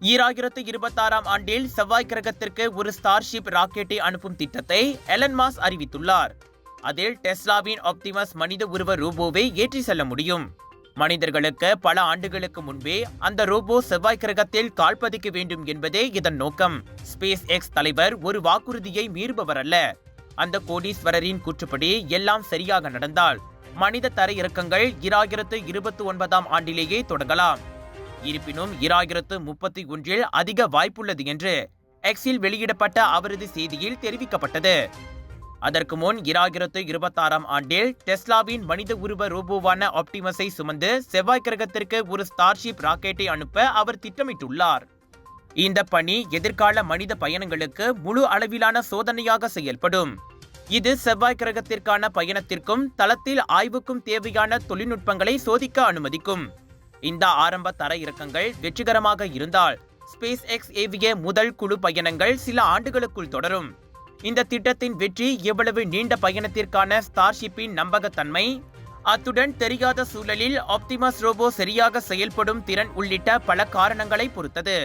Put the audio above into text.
2026ஆம் ஆண்டில் செவ்வாய் கிரகத்திற்கு ஒரு ஸ்டார்ஷிப் ராக்கெட்டை அனுப்பும் திட்டத்தை எலன் மாஸ்க் அறிவித்துள்ளார். அதில் டெஸ்லாவின் ஆப்டிமஸ் மனித உருவ ரோபோவை ஏற்றி செல்ல முடியும். மனிதர்களுக்கு பல ஆண்டுகளுக்கு முன்பே அந்த ரோபோ செவ்வாய் கிரகத்தில் கால் பதிக்க வேண்டும் என்பதே இதன் நோக்கம். ஸ்பேஸ் எக்ஸ் தலைவர் ஒரு வாக்குறுதியை மீறுபவர் அல்ல. அந்த கோடீஸ்வரரின் கூற்றுப்படி எல்லாம் சரியாக நடந்தால் மனித தரையிறக்கங்கள் 2029ஆம் ஆண்டிலேயே தொடங்கலாம். இருப்பினும் 2031இல் அதிக வாய்ப்புள்ளது என்று எக்ஸில் வெளியிடப்பட்ட அவரது செய்தியில் தெரிவிக்கப்பட்டது. அதற்கு முன் 2026ஆம் ஆண்டில் டெஸ்லாவின் மனித உருவ ரோபோவான ஆப்டிமஸை சுமந்து செவ்வாய் கிரகத்திற்கு ஒரு ஸ்டார்ஷிப் ராக்கெட்டை அனுப்ப அவர் திட்டமிட்டுள்ளார். இந்த பணி எதிர்கால மனித பயணங்களுக்கு முழு அளவிலான சோதனையாக செயல்படும். இது செவ்வாய் கிரகத்திற்கான பயணத்திற்கும் தளத்தில் ஆய்வுக்கும் தேவையான தொழில்நுட்பங்களை சோதிக்க அனுமதிக்கும். இந்த ஆரம்ப தர இறக்கங்கள் வெற்றிகரமாக இருந்தால் ஸ்பேஸ் எக்ஸ் ஏவிய முதல் குழு பயணங்கள் சில ஆண்டுகளுக்குள் தொடரும். இந்த திட்டத்தின் வெற்றி எவ்வளவு நீண்ட பயணத்திற்கான ஸ்டார்ஷிப்பின் நம்பகத்தன்மை, அத்துடன் தெரியாத சூழலில் ஆப்டிமஸ் ரோபோ சரியாக செயல்படும் திறன் உள்ளிட்ட பல காரணங்களை பொறுத்தது.